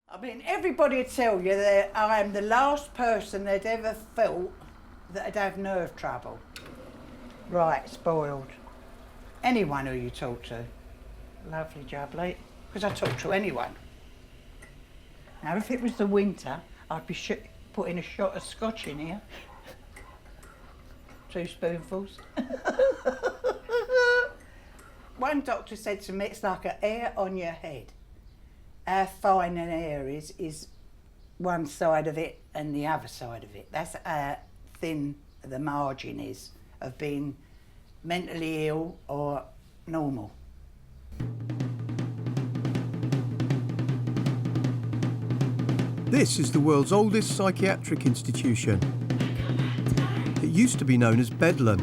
I mean, everybody would tell you that I am the last person they'd ever felt that'd have nerve trouble. Right, spoiled. Anyone who you talk to. Lovely jubbly, because I talk to anyone. Now, if it was the winter, I'd be putting a shot of scotch in here. 2 spoonfuls. One doctor said to me, it's like an hair on your head. How fine an hair is one side of it and the other side of it. That's how thin the margin is of being mentally ill or normal. This is the world's oldest psychiatric institution. It used to be known as Bedlam,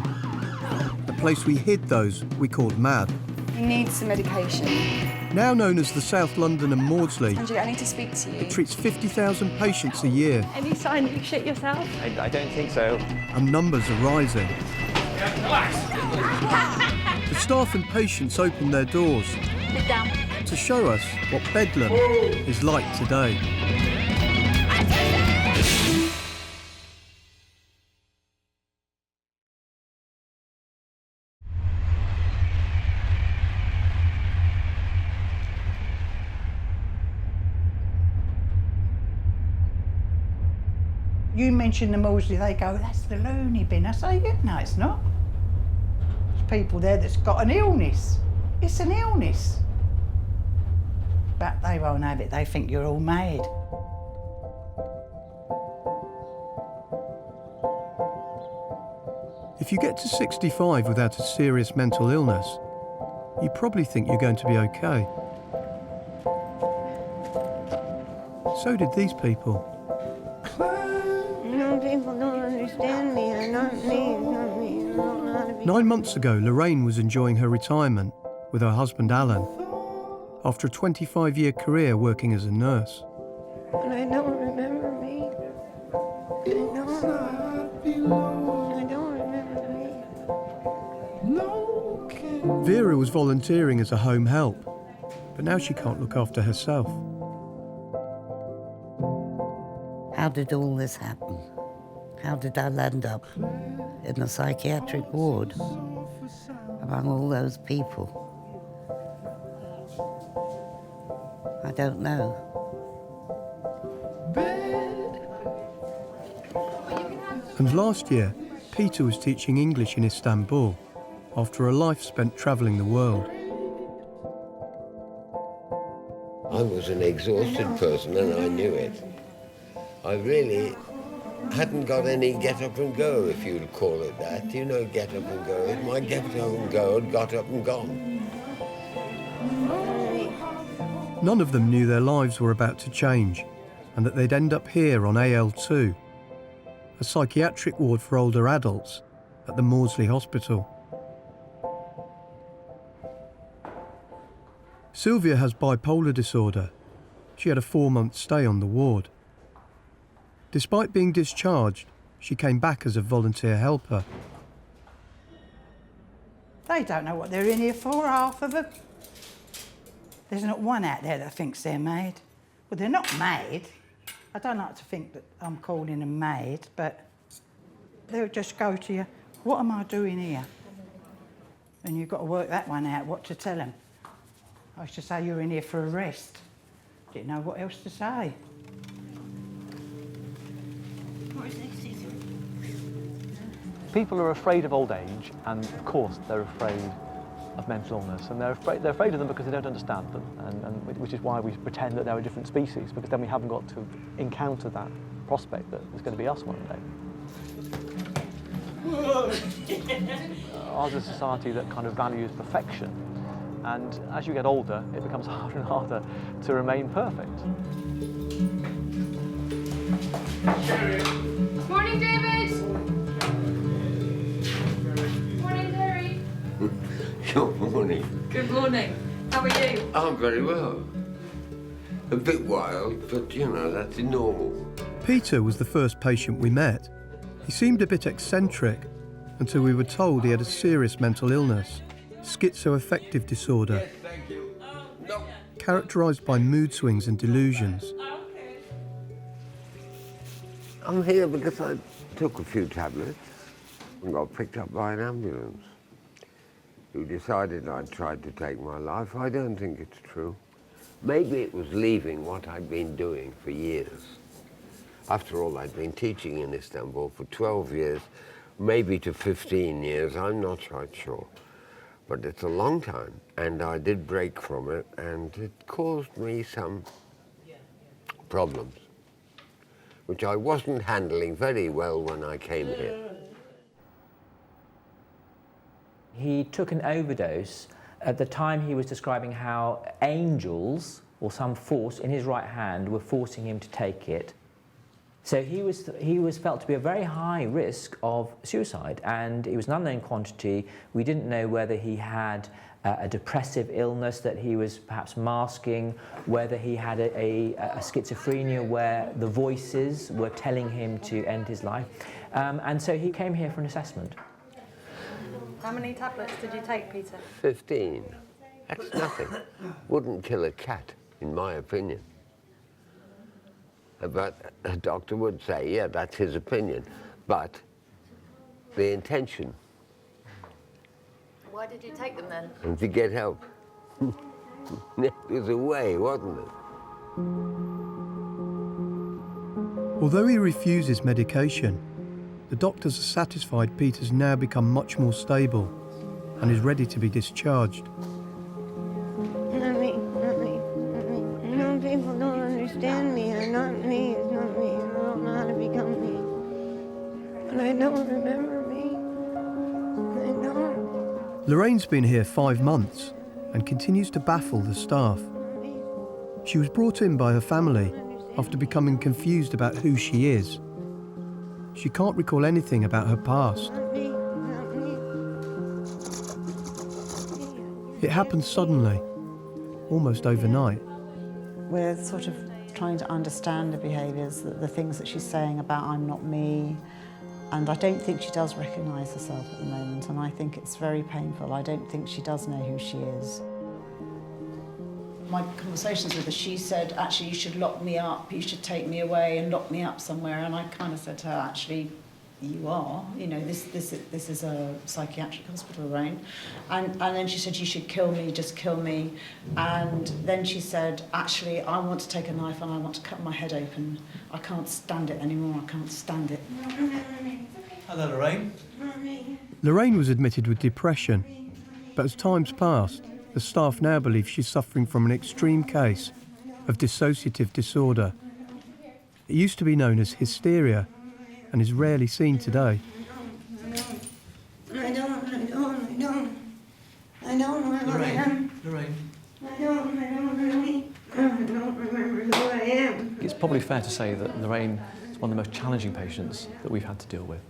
a place we hid those we called mad. You need some medication. Now known as the South London and Maudsley, Andrew, I need to speak to you. it treats 50,000 patients a year. Any sign that you shit yourself? I don't think so. And numbers are rising. The staff and patients open their doors Sit down. to show us what Bedlam is like today. You mention the Maudsley, they go, that's the loony bin. I say, yeah, no, it's not. There's people there that's got an illness. It's an illness. But they won't have it, they think you're all mad. If you get to 65 without a serious mental illness, you probably think you're going to be okay. So did these people. People don't understand me. They're not me. Not me. I don't know how to be. 9 months ago, Lorraine was enjoying her retirement with her husband Alan after a 25-year career working as a nurse. But I don't remember me. I don't remember me. Vera was volunteering as a home help, but now she can't look after herself. How did all this happen? How did I end up in the psychiatric ward among all those people? I don't know. And last year, Peter was teaching English in Istanbul after a life spent travelling the world. I was an exhausted person and I knew it. I really hadn't got any get up and go, if you'd call it that. You know, get up and go. My get up and go had got up and gone. None of them knew their lives were about to change and that they'd end up here on AL2, a psychiatric ward for older adults at the Maudsley Hospital. Sylvia has bipolar disorder. She had a 4-month stay on the ward. Despite being discharged, she came back as a volunteer helper. They don't know what they're in here for, half of them. There's not one out there that thinks they're mad. Well, they're not mad. I don't like to think that I'm calling them mad, but they'll just go to you, what am I doing here? And you've got to work that one out, what to tell them. I used to say, you're in here for a rest. Didn't know what else to say. People are afraid of old age, and of course they're afraid of mental illness, and they're afraid of them because they don't understand them, and which is why we pretend that they're a different species, because then we haven't got to encounter that prospect that there's going to be us one day. Ours is a society that kind of values perfection, and as you get older, it becomes harder and harder to remain perfect. Morning, David! Morning, Terry. Good morning. Good morning. How are you? I'm very well. A bit wild, but you know, that's normal. Peter was the first patient we met. He seemed a bit eccentric until we were told he had a serious mental illness, schizoaffective disorder, characterised by mood swings and delusions. I'm here because I took a few tablets and got picked up by an ambulance who decided I'd tried to take my life. I don't think it's true. Maybe it was leaving what I'd been doing for years. After all, I'd been teaching in Istanbul for 12 years, maybe to 15 years, I'm not quite sure. But it's a long time, and I did break from it, and it caused me some problems, which I wasn't handling very well when I came here. He took an overdose. At the time he was describing how angels, or some force in his right hand, were forcing him to take it. So he was felt to be a very high risk of suicide, and it was an unknown quantity. We didn't know whether he had a depressive illness that he was perhaps masking, whether he had a schizophrenia where the voices were telling him to end his life. And so he came here for an assessment. How many tablets did you take, Peter? 15. That's nothing. Wouldn't kill a cat, in my opinion. But a doctor would say, yeah, that's his opinion. But the intention. Why did you take them then? And to get help. It was a way, wasn't it? Although he refuses medication, the doctors are satisfied Peter's now become much more stable and is ready to be discharged. Not me, not me, not me. You know, people don't understand me. I'm not me, it's not me. I don't know how to become me. And I don't remember me. I don't. Lorraine's been here 5 months and continues to baffle the staff. She was brought in by her family after becoming confused about who she is. She can't recall anything about her past. Not me, not me. It happened suddenly, almost overnight. We're sort of trying to understand the behaviours, the things that she's saying about I'm not me, and I don't think she does recognise herself at the moment, and I think it's very painful. I don't think she does know who she is. My conversations with her, she said, actually, you should lock me up, you should take me away and lock me up somewhere, and I kind of said to her, actually, you are, you know, this is a psychiatric hospital, right? And then she said, you should kill me, just kill me. And then she said, actually, I want to take a knife and I want to cut my head open. I can't stand it anymore, I can't stand it. Hello, Lorraine. Lorraine was admitted with depression, but as time's passed, the staff now believe she's suffering from an extreme case of dissociative disorder. It used to be known as hysteria and is rarely seen today. I don't know who I am. Lorraine. I don't remember who I am. It's probably fair to say that Lorraine is one of the most challenging patients that we've had to deal with,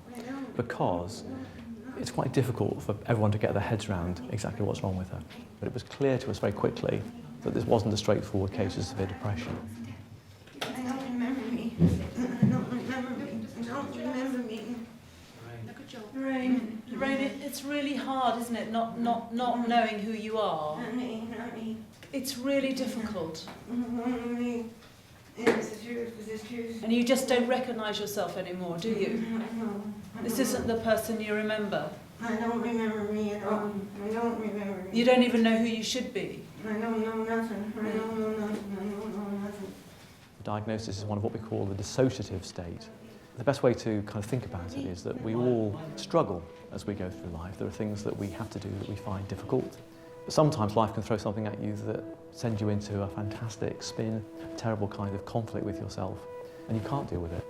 because it's quite difficult for everyone to get their heads around exactly what's wrong with her. But it was clear to us very quickly that this wasn't a straightforward case of severe depression. I don't remember me. I don't remember me. I don't remember me. Good job. Lorraine, it's really hard, isn't it, not knowing who you are? Not me, not me. It's really difficult. Not me. It's the truth, it's the truth. And you just don't recognise yourself anymore, do you? No. This isn't the person you remember. I don't remember me at all. I don't remember me. You don't even know who you should be. I don't know nothing. I don't know nothing. I don't know nothing. The diagnosis is one of what we call the dissociative state. The best way to kind of think about it is that we all struggle as we go through life. There are things that we have to do that we find difficult. But sometimes life can throw something at you that sends you into a fantastic spin, a terrible kind of conflict with yourself, and you can't deal with it.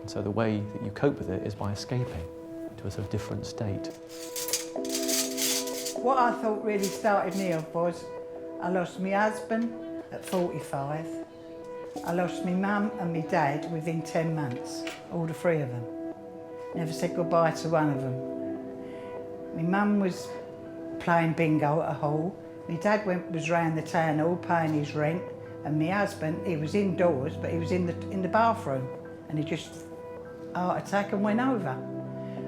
And so the way that you cope with it is by escaping to a sort of different state. What I thought really started me off was I lost my husband at 45. I lost my mum and my dad within 10 months, all the three of them. Never said goodbye to one of them. My mum was playing bingo at a hall. My dad was round the town hall paying his rent, and my husband, he was indoors, but he was in the bathroom, and he just heart attack and went over.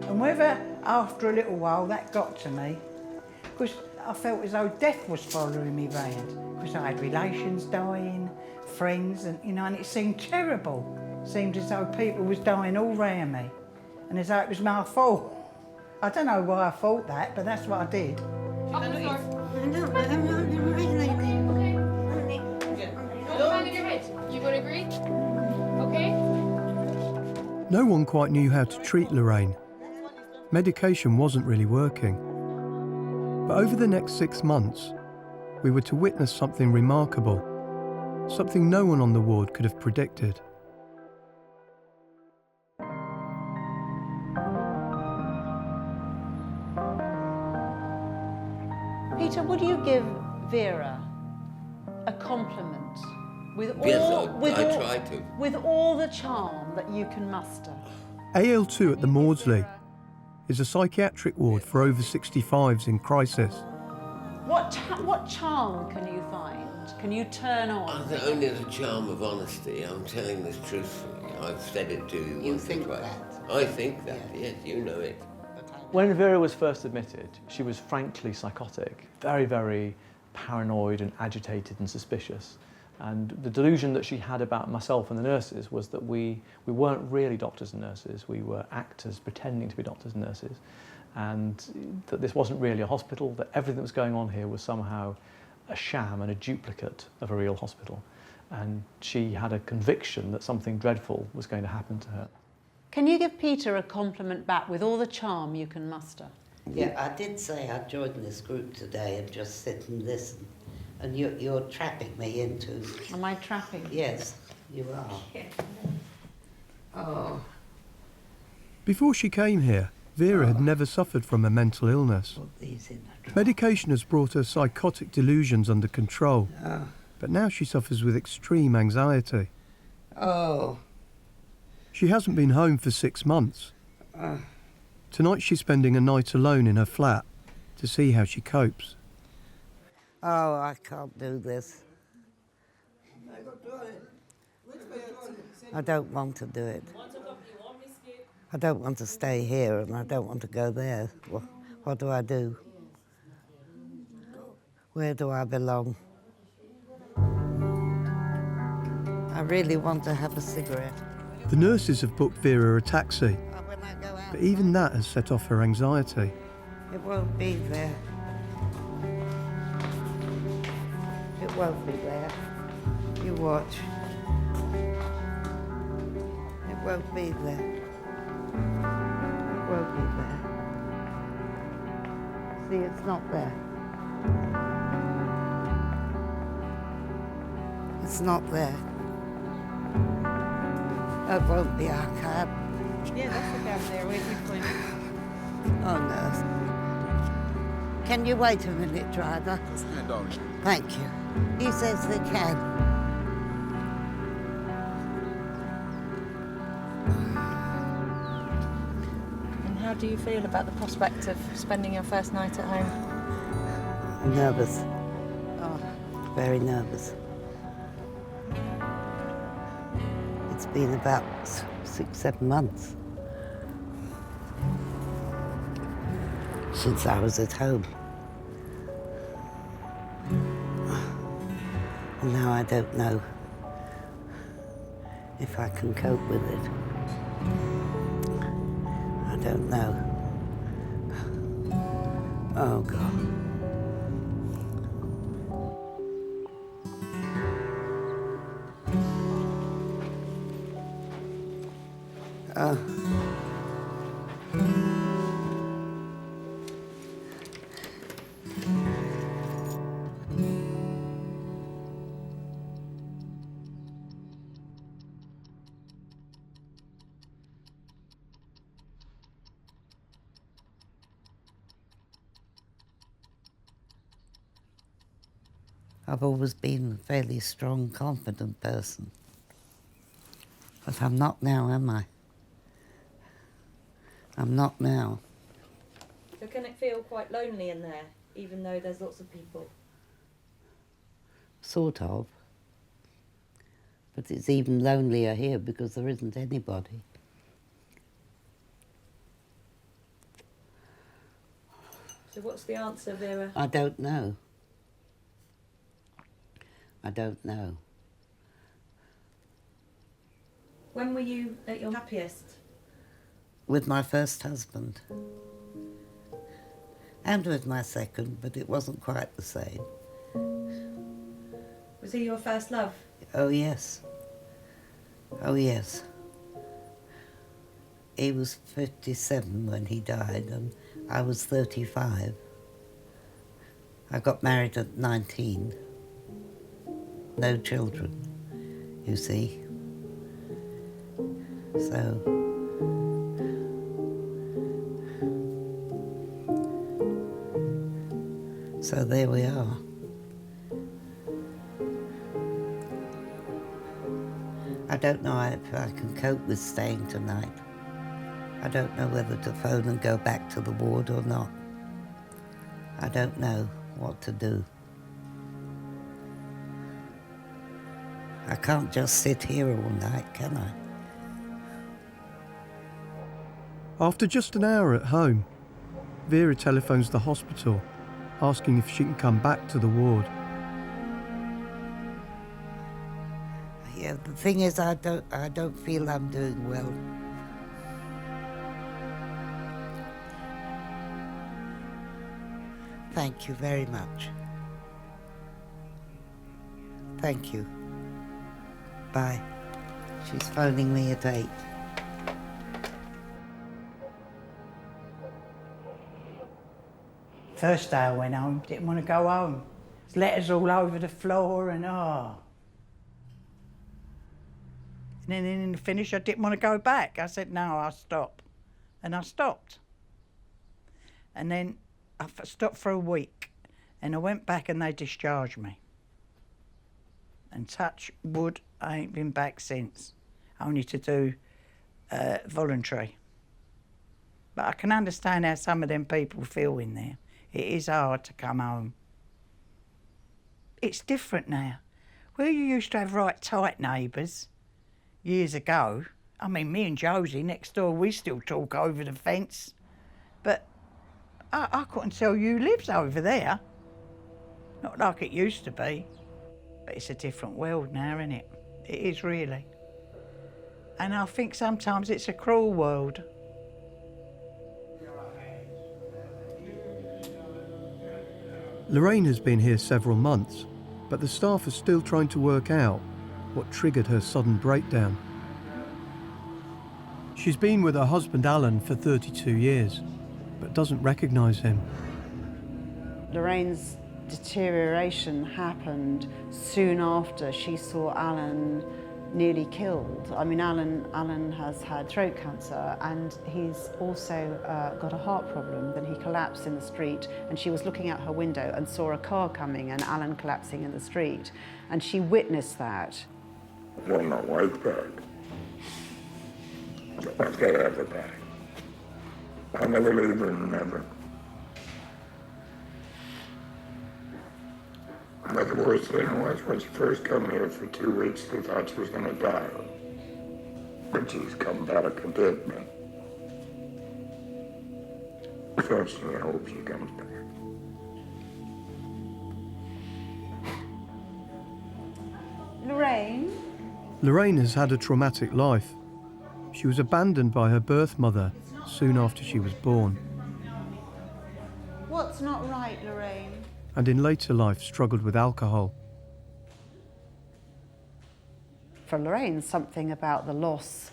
And whether after a little while that got to me, because I felt as though death was following me round, because I had relations dying, friends, and you know, and it seemed terrible. Seemed as though people was dying all round me, and as though it was my fault. I don't know why I thought that, but that's what I did. I don't know, I'm not really. Don't bang in your head. You gonna agree? Okay? No one quite knew how to treat Lorraine. Medication wasn't really working. But over the next 6 months, we were to witness something remarkable, something no one on the ward could have predicted. Peter, would you give Vera a compliment with all, Yes, I try to. with all the charm that you can muster? AL2 at the Maudsley is a psychiatric ward for over 65s in crisis. What charm can you find? Can you turn on? I think only the charm of honesty. I'm telling this truthfully. I've said it to you once or twice. I think that, yes, you know it. When Vera was first admitted, she was frankly psychotic, very, very paranoid and agitated and suspicious. And the delusion that she had about myself and the nurses was that we weren't really doctors and nurses, we were actors pretending to be doctors and nurses. And that this wasn't really a hospital, that everything that was going on here was somehow a sham and a duplicate of a real hospital. And she had a conviction that something dreadful was going to happen to her. Can you give Peter a compliment back with all the charm you can muster? Yeah, I did say I'd join this group today and just sit and listen. And you're trapping me into... Am I trapping? Yes, you are. Oh. Before she came here, Vera had never suffered from a mental illness. Medication has brought her psychotic delusions under control, but now she suffers with extreme anxiety. Oh. She hasn't been home for 6 months. Tonight she's spending a night alone in her flat to see how she copes. Oh, I can't do this. I don't want to do it. I don't want to stay here and I don't want to go there. What do I do? Where do I belong? I really want to have a cigarette. The nurses have booked Vera a taxi, but even that has set off her anxiety. It won't be there. It won't be there. You watch. It won't be there. It won't be there. See, it's not there. It's not there. It won't be our cab. Yeah, that's the cab there, waiting for you. Oh, no. Can you wait a minute, driver? Thank you. He says they can. And how do you feel about the prospect of spending your first night at home? Nervous. Oh, very nervous. It's been about 6-7 months since I was at home. And now I don't know if I can cope with it. I don't know. Oh, God. I've always been a fairly strong, confident person. But I'm not now, am I? I'm not now. So can it feel quite lonely in there, even though there's lots of people? Sort of. But it's even lonelier here because there isn't anybody. So what's the answer, Vera? I don't know. I don't know. When were you at your happiest? With my first husband. And with my second, but it wasn't quite the same. Was he your first love? Oh, yes. Oh, yes. He was 57 when he died, and I was 35. I got married at 19. No children, you see. So there we are. I don't know if I can cope with staying tonight. I don't know whether to phone and go back to the ward or not. I don't know what to do. I can't just sit here all night, can I? After just an hour at home, Vera telephones the hospital, asking if she can come back to the ward. Yeah, the thing is, I don't feel I'm doing well. Thank you very much. Thank you. Bye. She's phoning me at 8. First day I went home, didn't want to go home. There's letters all over the floor and And then in the finish, I didn't want to go back. I said, no, I'll stop. And I stopped. And then I stopped for a week. And I went back and they discharged me. And touch wood, I ain't been back since. Only to do voluntary. But I can understand how some of them people feel in there. It is hard to come home. It's different now. Where you used to have right tight neighbours years ago, I mean, me and Josie next door, we still talk over the fence. But I couldn't tell who lives over there. Not like it used to be. But it's a different world now, isn't it? It is really. And I think sometimes it's a cruel world. Lorraine has been here several months, but the staff are still trying to work out what triggered her sudden breakdown. She's been with her husband Alan for 32 years, but doesn't recognise him. Lorraine's deterioration happened soon after she saw Alan nearly killed. I mean, Alan has had throat cancer and he's also got a heart problem. Then he collapsed in the street and she was looking out her window and saw a car coming and Alan collapsing in the street. And she witnessed that. When my wife died, I said everybody, I'll never leave her, never. But the worst thing was when she first come here for 2 weeks, they thought she was going to die. But she's come back and did me. So I hope she comes back. Lorraine? Lorraine has had a traumatic life. She was abandoned by her birth mother soon after she was born. What's not right, Lorraine? And in later life struggled with alcohol. For Lorraine, something about the loss,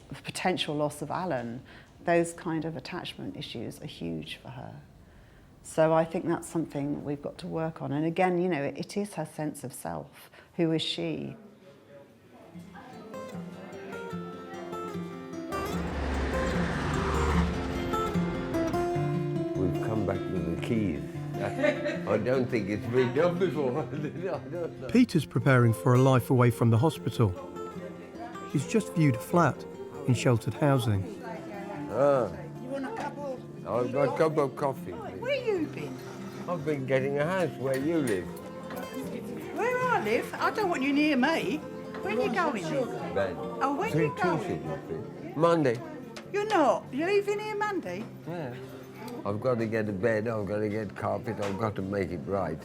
the potential loss of Alan, those kind of attachment issues are huge for her. So I think that's something we've got to work on. And again, you know, it is her sense of self. Who is she? We've come back with the keys. I don't think it's been done before. I don't know. Peter's preparing for a life away from the hospital. He's just viewed a flat in sheltered housing. You want a couple? I've got a cup of coffee. Where you been? I've been getting a house where you live. Where I live? I don't want you near me. When you going then? Ben. Oh, when you going? Monday. You're not? You're leaving here Monday? Yeah. I've got to get a bed, I've got to get carpet, I've got to make it right.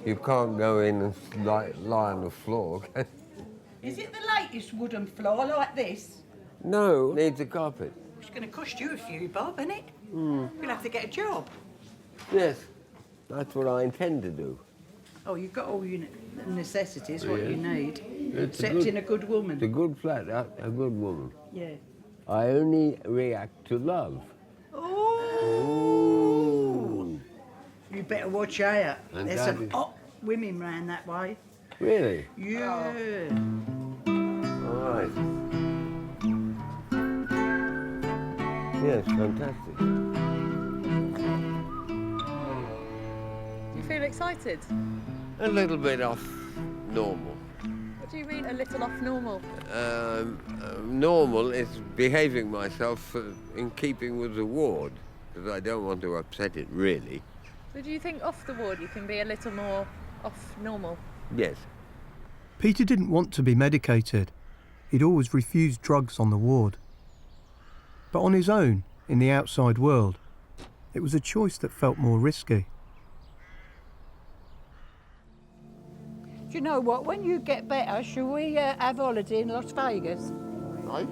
You can't go in and lie on the floor. Is it the latest wooden floor like this? No, needs a carpet. It's going to cost you a few bob, isn't it? Mm. You'll have to get a job. Yes, that's what I intend to do. Oh, you've got all your necessities, what you need. It's Excepting a good woman. It's a good flat, a good woman. Yeah. I only react to love. Oh! You better watch out. And There's that some is- hot women round that way. Really? Yeah. All right. Yes, fantastic. Do you feel excited? A little bit off normal. What do you mean a little off normal? Normal is behaving myself in keeping with the ward, because I don't want to upset it, really. So do you think off the ward you can be a little more off normal? Yes. Peter didn't want to be medicated. He'd always refused drugs on the ward. But on his own, in the outside world, it was a choice that felt more risky. Do you know what? When you get better, shall we have holiday in Las Vegas? Aye?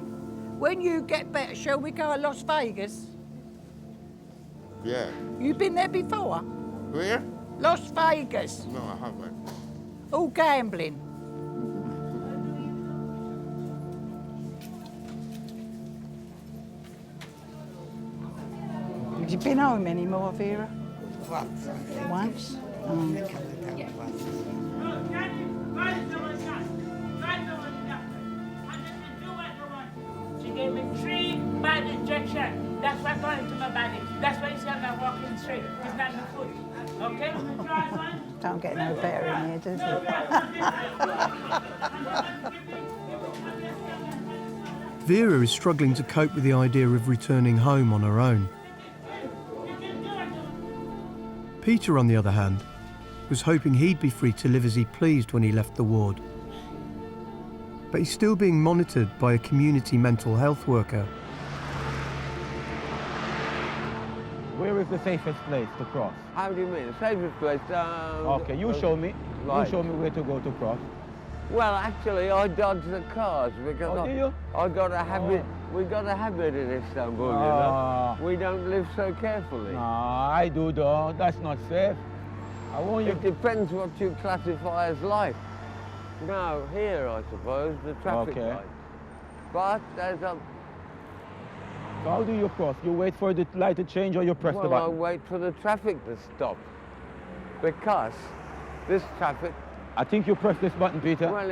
When you get better, shall we go to Las Vegas? Yeah. You been there before? Where? Las Vegas. No, I haven't. All gambling. Have you been home anymore, Vera? Once. Once? She gave me 3 bad injections. That's what's going into my body. That's why you see I'm not walking straight. It's not my foot. Okay? Don't get no better in here, does it? Vera is struggling to cope with the idea of returning home on her own. Peter, on the other hand, was hoping he'd be free to live as he pleased when he left the ward. But he's still being monitored by a community mental health worker. Where is the safest place to cross? How do you mean? The safest place? Okay, you show me. Right. You show me where to go to cross. Well, actually, I dodge the cars because do you? I got a habit. We got a habit in Istanbul, you know. We don't live so carefully. Nah, I do though. That's not safe. I want you. It depends what you classify as life. Now, here, I suppose, the traffic light. But there's a... So how do you cross? You wait for the light to change or you press the Well, I button? wait for the traffic to stop. Because this traffic... I think you press this button, Peter. Well,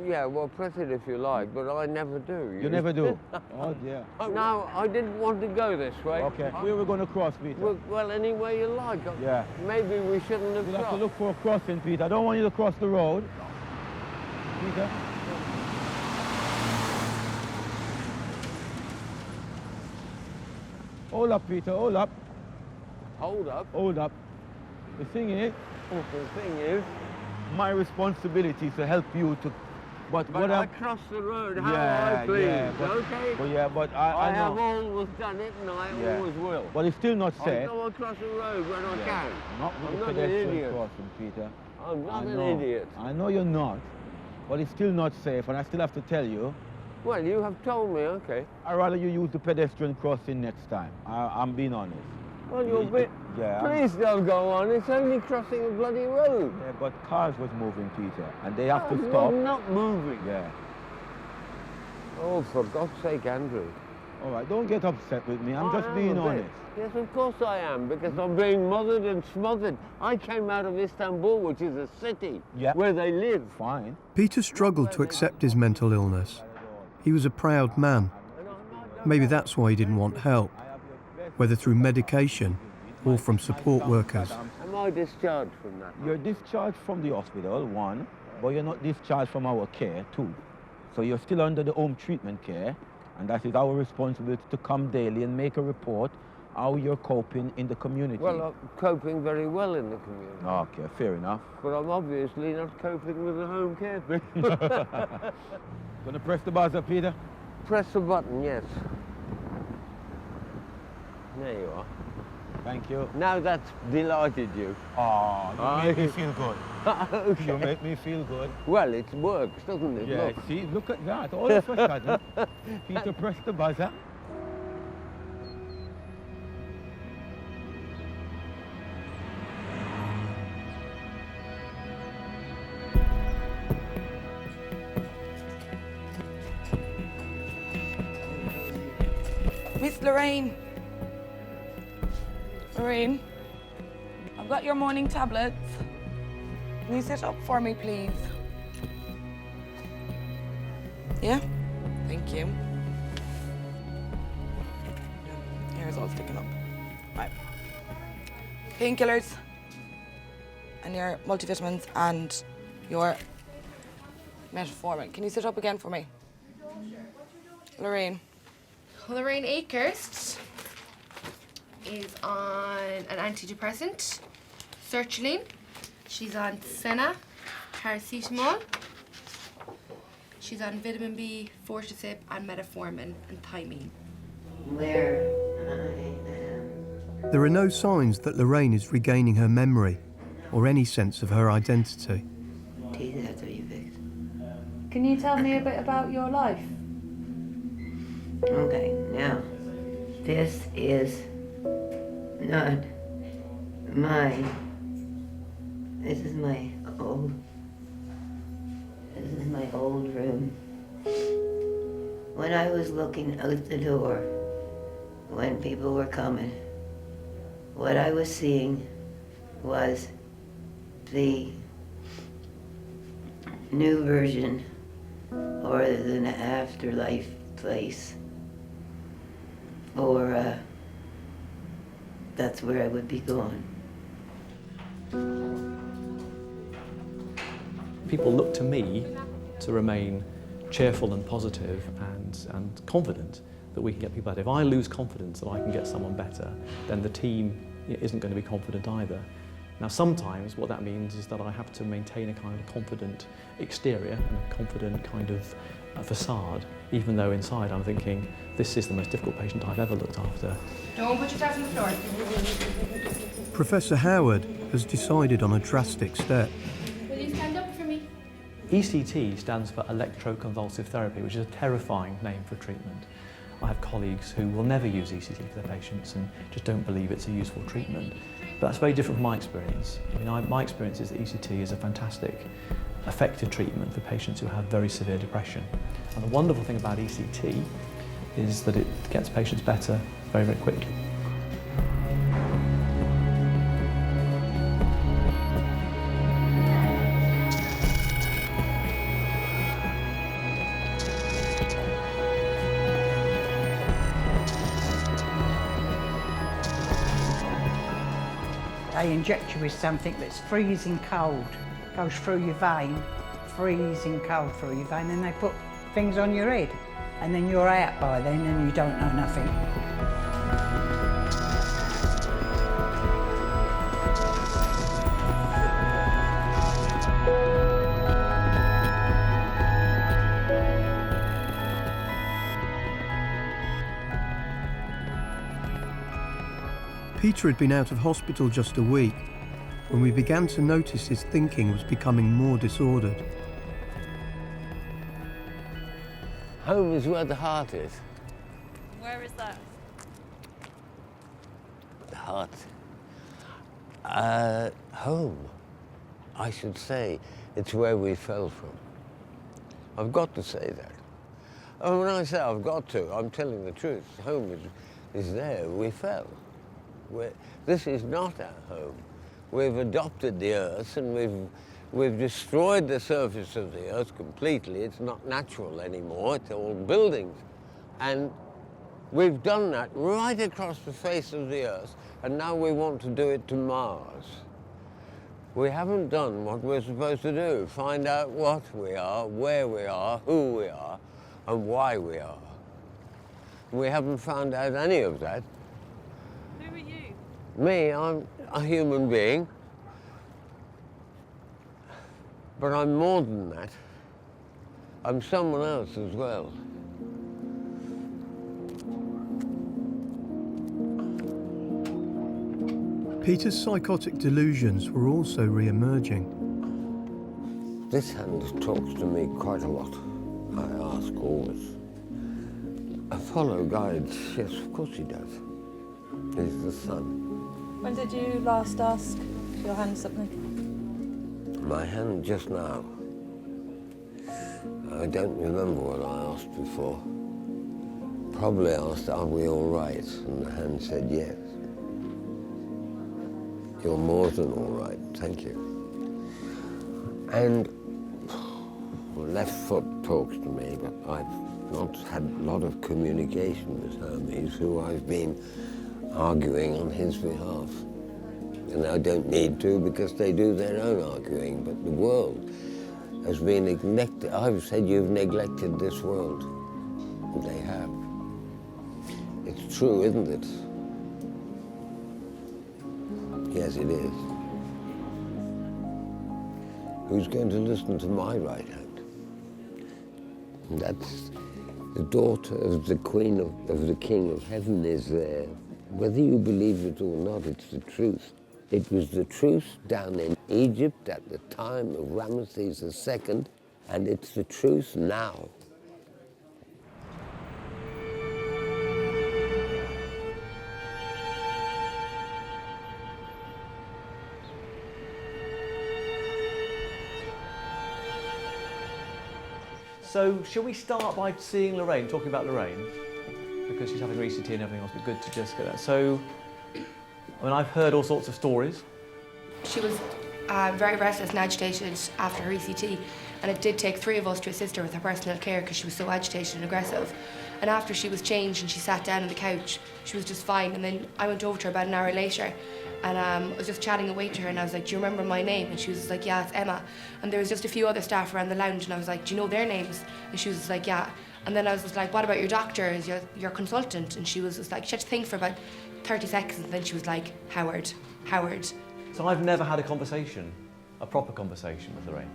yeah, well, press it if you like, but I never do. You never do? Oh, dear. No, I didn't want to go this way. Okay, where are we going to cross, Peter? Well, any way you like. Yeah. Maybe we shouldn't have We'll have crossed. to look for a crossing, Peter. I don't want you to cross the road. Peter? Hold up, Peter, hold up. Hold up? Hold up. The thing is, my responsibility is to help you to... But what I cross the road how yeah, I please, yeah, but, okay? But yeah, but I know. have always done it and I always will. But it's still not I safe. go across the road when I can. Not with I'm the not an pedestrian idiot. crossing, Peter. I'm not I an know. idiot. I know you're not, but it's still not safe, and I still have to tell you. Well, you have told me, okay. I'd rather you use the pedestrian crossing next time. I'm being honest. Well, you're a bit... Yeah. Please don't go on. It's only crossing a bloody road. Yeah, but cars was moving, Peter, and they have to Cars stop. were not moving. Yeah. Oh, for God's sake, Andrew. All right, don't get upset with me. I'm just being honest. Yes, of course I am, because I'm being mothered and smothered. I came out of Istanbul, which is a city where they live. Fine. Peter struggled to accept his mental illness. He was a proud man. Maybe that's why he didn't want help, whether through medication or from support workers. Am I discharged from that? You're discharged from the hospital, 1, but you're not discharged from our care, 2. So you're still under the home treatment care, and that is our responsibility to come daily and make a report how you're coping in the community. Well, I'm coping very well in the community. Okay, fair enough. But I'm obviously not coping with the home care thing. Gonna press the buzzer, Peter? Press the button, yes. There you are. Thank you. Now that's delighted you. Oh, you make me feel good. Okay. You make me feel good. Well, it works, doesn't it? Yeah, Look. see, look at that. All of a sudden, Peter pressed the buzzer. Miss Lorraine. Lorraine, I've got your morning tablets. Can you sit up for me, please? Yeah? Thank you. Hair's all sticking up. Right. Painkillers, and your multivitamins, and your metformin. Can you sit up again for me? Lorraine. Lorraine Akehurst is on an antidepressant, sertraline. She's on Senna, paracetamol. She's on vitamin B, Fortisip, and metformin and thymine. Where I am. There are no signs that Lorraine is regaining her memory or any sense of her identity. Can you tell me a bit about your life? Okay, now, this is not my, this is my old room. When I was looking out the door, when people were coming, what I was seeing was the new version, or an afterlife place, or that's where I would be going. People look to me to remain cheerful and positive and confident that we can get people better. If I lose confidence that I can get someone better, then the team isn't going to be confident either. Now sometimes what that means is that I have to maintain a kind of confident exterior and a confident kind of facade, even though inside I'm thinking, this is the most difficult patient I've ever looked after. Don't put yourself on the floor. Professor Howard has decided on a drastic step. Will you stand up for me? ECT stands for electroconvulsive therapy, which is a terrifying name for treatment. I have colleagues who will never use ECT for their patients and just don't believe it's a useful treatment. But that's very different from my experience. I mean, my experience is that ECT is a fantastic, effective treatment for patients who have very severe depression. And the wonderful thing about ECT is that it gets patients better very, very quickly. They inject you with something that's freezing cold, goes through your vein, freezing cold through your vein, and they put things on your head, and then you're out by then and you don't know nothing. Peter had been out of hospital just a week when we began to notice his thinking was becoming more disordered. Home is where the heart is. Where is that? The heart. Home, I should say. It's where we fell from. I've got to say that. And when I say I've got to, I'm telling the truth. Home is there. We fell. This is not our home. We've adopted the earth and we've destroyed the surface of the earth completely. It's not natural anymore. It's all buildings. And we've done that right across the face of the earth, and now we want to do it to Mars. We haven't done what we're supposed to do, find out what we are, where we are, who we are, and why we are. We haven't found out any of that. Who are you? Me, I'm a human being, but I'm more than that. I'm someone else as well. Peter's psychotic delusions were also re-emerging. This hand talks to me quite a lot. I ask always. I follow guides, yes, of course he does. He's the sun. When did you last ask your hand something? My hand just now. I don't remember what I asked before. Probably asked, are we all right? And the hand said yes. You're more than all right, thank you. And left foot talks to me, but I've not had a lot of communication with Hermes, who I've been arguing on his behalf. And I don't need to because they do their own arguing, but the world has been neglected. I've said you've neglected this world. And they have. It's true, isn't it? Yes, it is. Who's going to listen to my right hand? And that's the daughter of the Queen of the King of Heaven is there. Whether you believe it or not, it's the truth. It was the truth down in Egypt at the time of Ramesses II, and it's the truth now. So, shall we start by seeing Lorraine, talking about Lorraine? Because she's having her ECT and everything else, it'd be good to just get that. So, I mean, I've heard all sorts of stories. She was very restless and agitated after her ECT, and it did take 3 of us to assist her with her personal care because she was so agitated and aggressive. And after she was changed and she sat down on the couch, she was just fine. And then I went over to her about an hour later, and I was just chatting away to her, and I was like, do you remember my name? And she was like, yeah, it's Emma. And there was just a few other staff around the lounge, and I was like, do you know their names? And she was just like, yeah. And then I was just like, what about your doctor? Is your consultant? And she was just like, she had to think for about 30 seconds, and then she was like, Howard. So I've never had a conversation, a proper conversation with Lorraine.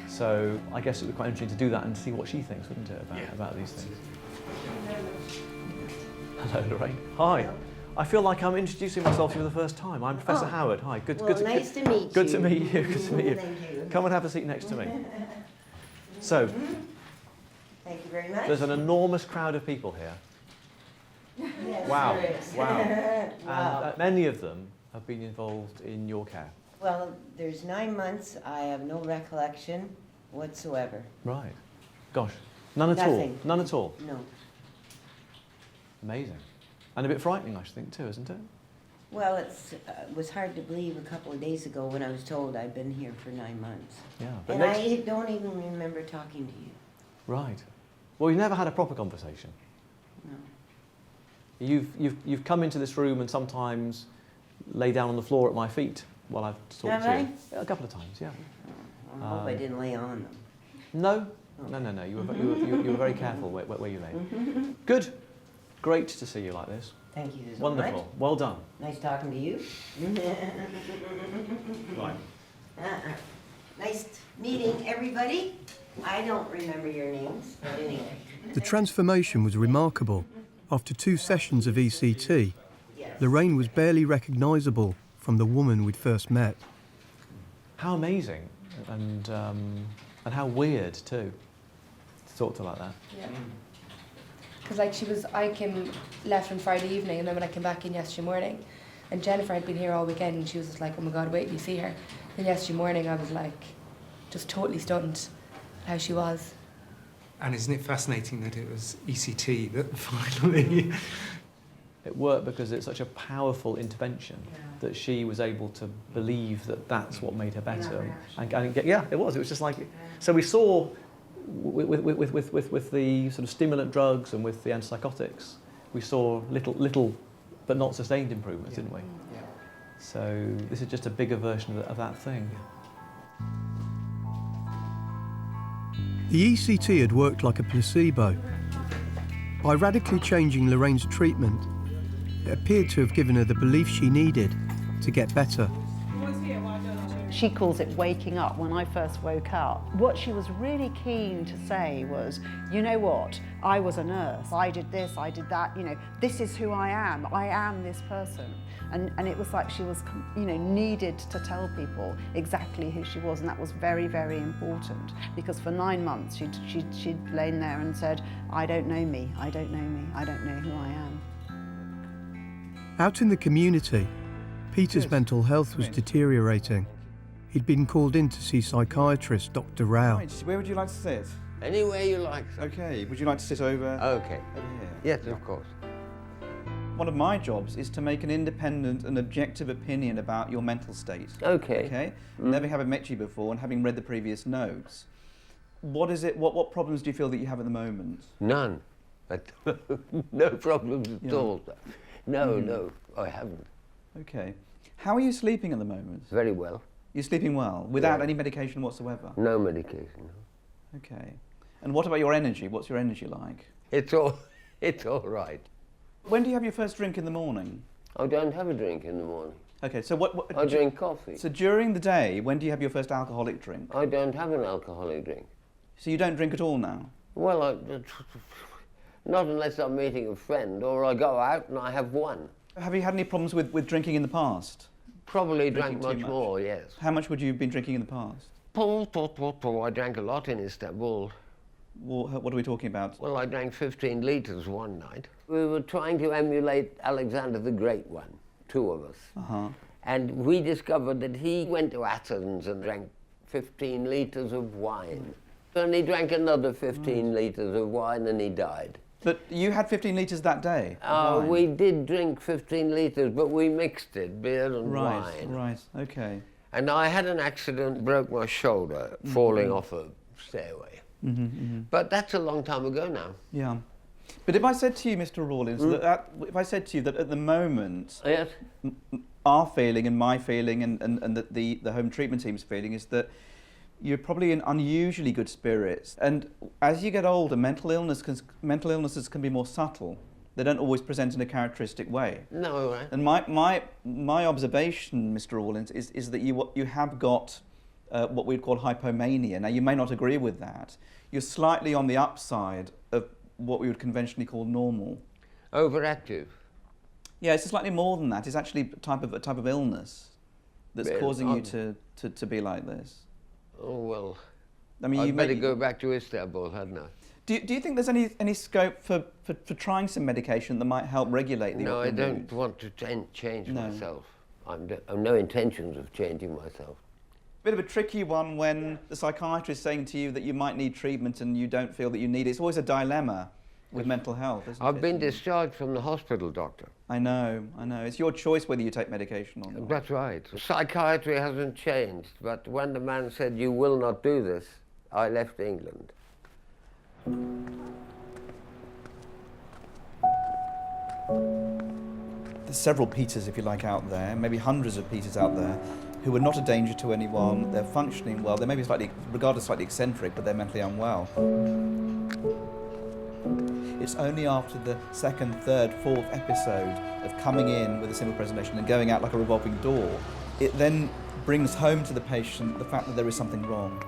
So I guess it would be quite interesting to do that and see what she thinks, wouldn't it, about these things. Hello, Lorraine. Hi. I feel like I'm introducing myself to you for the first time. I'm Professor Howard. Hi. Good nice to meet you. Good to meet you. Good to meet you. Thank you. Come and have a seat next to me. So, thank you very much. There's an enormous crowd of people here. Yes, Wow. there is. Wow. Wow. And many of them have been involved in your care. Well, there's 9 months. I have no recollection whatsoever. Right. Gosh. None at Nothing. all? None at all? No. Amazing. And a bit frightening, I should think, too, isn't it? Well, it was hard to believe a couple of days ago when I was told I'd been here for 9 months. Yeah. And I don't even remember talking to you. Right. Well, you've never had a proper conversation. No. You've come into this room and sometimes lay down on the floor at my feet while I've talked to you. Have I? Yeah, a couple of times, yeah. I hope I didn't lay on them. No. No. You were very careful where you lay. Good. Great to see you like this. Thank you so Wonderful. much. Well done. Nice talking to you. Right. Nice meeting everybody. I don't remember your names, but anyway. The transformation was remarkable. After 2 sessions of ECT, Lorraine was barely recognisable from the woman we'd first met. How amazing and how weird too to talk to her like that. Yeah. Because I left on Friday evening, and then when I came back in yesterday morning, and Jennifer had been here all weekend, and she was just like, oh my God, wait till you see her. Then yesterday morning I was like, just totally stunned how she was. And isn't it fascinating that it was ECT that finally... It worked because it's such a powerful intervention that she was able to believe that that's what made her better. Yeah, it was just like... So we saw with the sort of stimulant drugs and with the antipsychotics, we saw little but not sustained improvements, didn't we? Yeah. So this is just a bigger version of that thing. The ECT had worked like a placebo. By radically changing Lorraine's treatment, it appeared to have given her the belief she needed to get better. She calls it waking up. When I first woke up, what she was really keen to say was, you know what, I was a nurse, I did this, I did that, you know, this is who I am this person. And it was like she was, you know, needed to tell people exactly who she was, and that was very, very important, because for 9 months she'd lain there and said, I don't know me, I don't know me, I don't know who I am. Out in the community, Peter's mental health was deteriorating. He'd been called in to see psychiatrist Dr. Rao. Where would you like to sit? Anywhere you like. Okay, would you like to sit over? Okay. Over here? Yes, of course. One of my jobs is to make an independent and objective opinion about your mental state. Okay. Okay? Never having met you before and having read the previous notes. What is it, what problems do you feel that you have at the moment? None. But no problems at all. No, I haven't. Okay. How are you sleeping at the moment? Very well. You're sleeping well, without any medication whatsoever? No medication, no. Okay. And what about your energy? What's your energy like? It's all right. When do you have your first drink in the morning? I don't have a drink in the morning. Okay, so what I drink coffee. So during the day, when do you have your first alcoholic drink? I don't have an alcoholic drink. So you don't drink at all now? Well, not unless I'm meeting a friend, or I go out and I have one. Have you had any problems with drinking in the past? Probably drank much more, yes. How much would you have been drinking in the past? I drank a lot in Istanbul. Well, what are we talking about? Well, I drank 15 litres one night. We were trying to emulate Alexander the Great one, 2 of us. And we discovered that he went to Athens and drank 15 litres of wine. And he drank another 15 litres of wine and he died. But you had 15 litres that day? We did drink 15 litres, but we mixed it, beer and wine. Right, okay. And I had an accident, broke my shoulder, falling off a stairway. But that's a long time ago now. Yeah. But if I said to you, Mr. Rawlins, if I said to you that at the moment, yes, our feeling and my feeling and that the home treatment team's feeling is that you're probably in unusually good spirits. And as you get older, mental illnesses can be more subtle. They don't always present in a characteristic way. No, right. And my observation, Mr. Rawlins, is that you have got what we'd call hypomania. Now, you may not agree with that. You're slightly on the upside of what we would conventionally call normal. Overactive. Yeah, it's slightly more than that. It's actually a type of illness that's causing you to be like this. Oh, well, I mean, I'd better go back to Istanbul, hadn't I? Do you think there's any scope for trying some medication that might help regulate the No, I don't mood? want to change myself. I've no intentions of changing myself. Bit of a tricky one when the psychiatrist is saying to you that you might need treatment and you don't feel that you need it. It's always a dilemma with mental health, isn't it? I've been discharged from the hospital, doctor. I know. It's your choice whether you take medication or not. That's right. Psychiatry hasn't changed, but when the man said, you will not do this, I left England. There's several Peters, if you like, out there, maybe hundreds of Peters out there, who are not a danger to anyone, they're functioning well, they may be regarded as slightly eccentric, but they're mentally unwell. It's only after the 2nd, 3rd, 4th episode of coming in with a simple presentation and going out like a revolving door, it then brings home to the patient the fact that there is something wrong.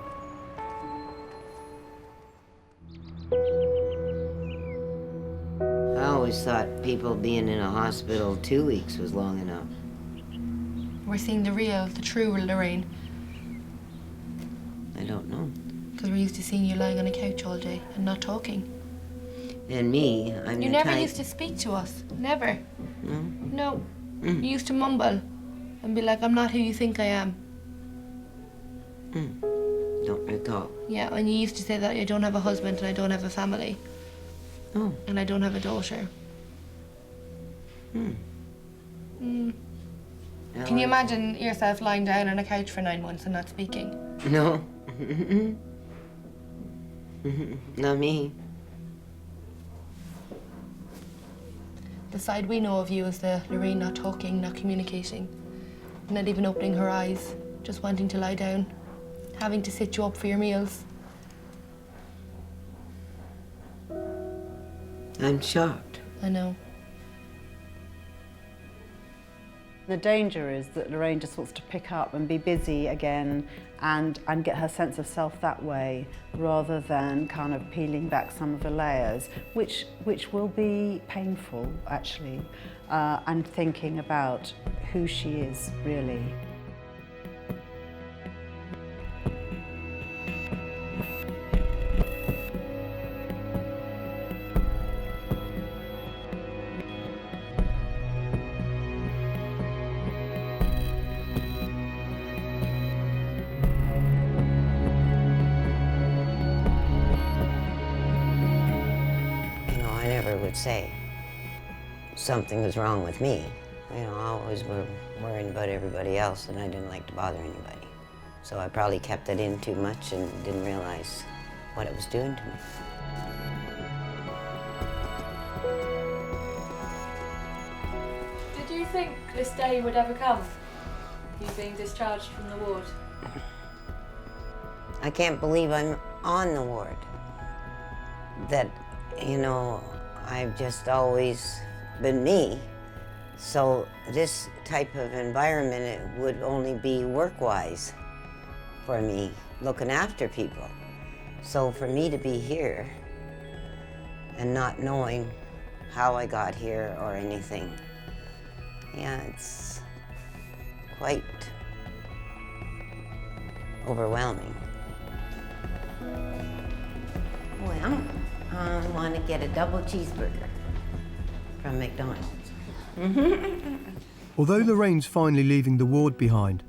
I always thought people being in a hospital 2 weeks was long enough. We're seeing the real, the true Lorraine. I don't know. Because we're used to seeing you lying on a couch all day and not talking. And me, I'm You the never type... used to speak to us. Never. No? No. You used to mumble and be like, I'm not who you think I am. Don't recall. Yeah, and you used to say that I don't have a husband and I don't have a family. Oh. And I don't have a daughter. Can you imagine yourself lying down on a couch for 9 months and not speaking? No. Not me. The side we know of you is the Lorraine not talking, not communicating, not even opening her eyes, just wanting to lie down, having to sit you up for your meals. I'm shocked. I know. The danger is that Lorraine just wants to pick up and be busy again and get her sense of self that way, rather than kind of peeling back some of the layers, which will be painful actually, and thinking about who she is really. Say something was wrong with me. You know, I always were worrying about everybody else, and I didn't like to bother anybody. So I probably kept it in too much and didn't realize what it was doing to me. Did you think this day would ever come? You being discharged from the ward? I can't believe I'm on the ward. That, you know, I've just always been me. So this type of environment, it would only be work-wise for me, looking after people. So for me to be here and not knowing how I got here or anything, yeah, it's quite overwhelming. Well, I want to get a double cheeseburger from McDonald's. Although Lorraine's finally leaving the ward behind,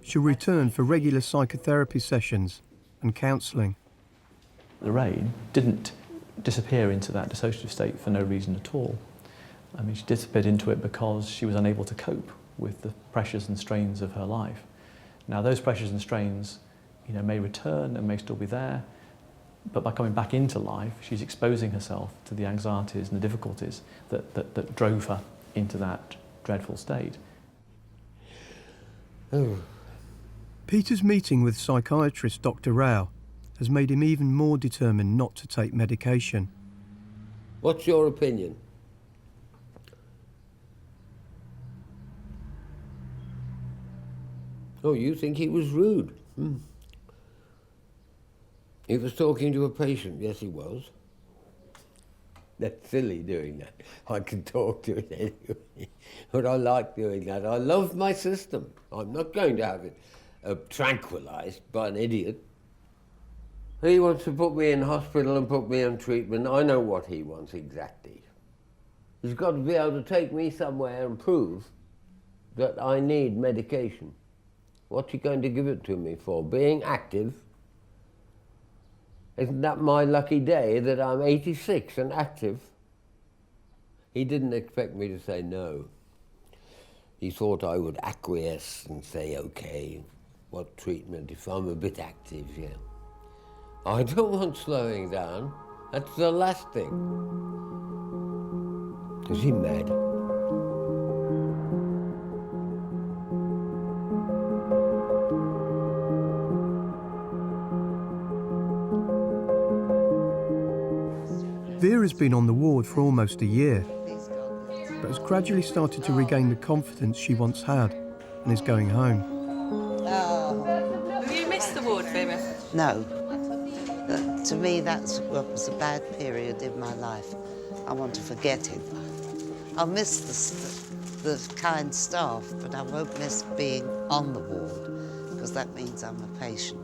she'll return for regular psychotherapy sessions and counselling. Lorraine didn't disappear into that dissociative state for no reason at all. I mean, she disappeared into it because she was unable to cope with the pressures and strains of her life. Now, those pressures and strains, you know, may return and may still be there, but by coming back into life, she's exposing herself to the anxieties and the difficulties that drove her into that dreadful state. Oh. Peter's meeting with psychiatrist Dr. Rao has made him even more determined not to take medication. What's your opinion? Oh, you think he was rude? Hmm. He was talking to a patient. Yes, he was. That's silly doing that. I can talk to it anyway. But I like doing that. I love my system. I'm not going to have it tranquilized by an idiot. He wants to put me in hospital and put me on treatment. I know what he wants exactly. He's got to be able to take me somewhere and prove that I need medication. What's he going to give it to me for? Being active? Isn't that my lucky day that I'm 86 and active? He didn't expect me to say no. He thought I would acquiesce and say, okay, what treatment if I'm a bit active, yeah. I don't want slowing down. That's the last thing. Is he mad? Vera's been on the ward for almost a year, but has gradually started to regain the confidence she once had and is going home. Have you missed the ward, Vera? No. To me, that's what was a bad period in my life. I want to forget it. I'll miss the kind staff, but I won't miss being on the ward, because that means I'm a patient.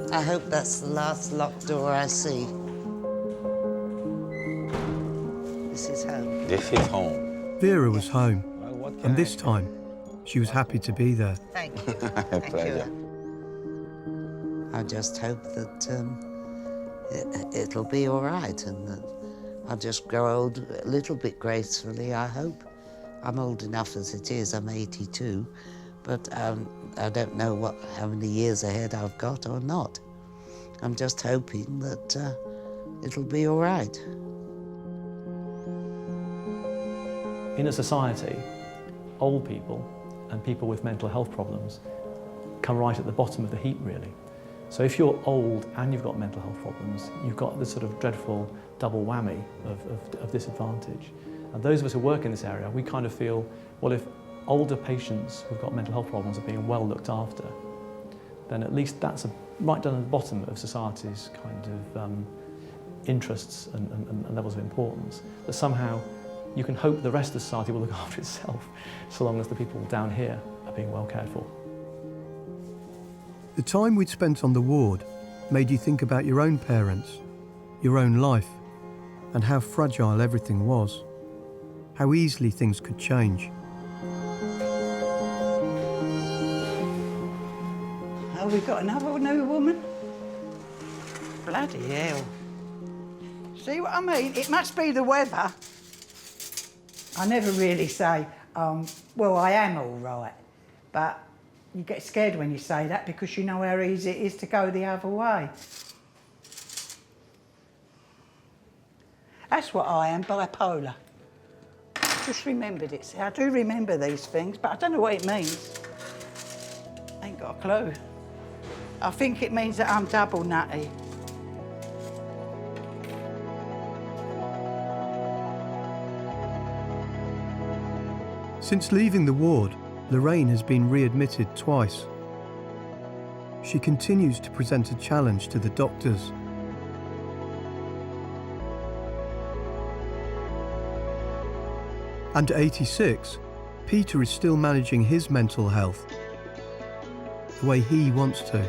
I hope that's the last locked door I see. This is home. This is home. Vera was home, and this time she was happy to be there. Thank you. Thank you. I just hope that it'll be all right and that I'll just grow old a little bit gracefully, I hope. I'm old enough as it is, I'm 82, but I don't know how many years ahead I've got or not. I'm just hoping that it'll be all right. In a society, old people and people with mental health problems come right at the bottom of the heap, really. So if you're old and you've got mental health problems, you've got this sort of dreadful double whammy of disadvantage. And those of us who work in this area, we kind of feel, well, if older patients who've got mental health problems are being well looked after, then at least that's right down at the bottom of society's kind of interests and levels of importance. That somehow you can hope the rest of society will look after itself, so long as the people down here are being well cared for. The time we'd spent on the ward made you think about your own parents, your own life, and how fragile everything was, how easily things could change. Oh, we've got another new woman? Bloody hell. See what I mean? It must be the weather. I never really say, well, I am all right, but you get scared when you say that because you know how easy it is to go the other way. That's what I am, bipolar. I just remembered it. See, I do remember these things, but I don't know what it means. Ain't got a clue. I think it means that I'm double nutty. Since leaving the ward, Lorraine has been readmitted twice. She continues to present a challenge to the doctors. And at 86, Peter is still managing his mental health the way he wants to.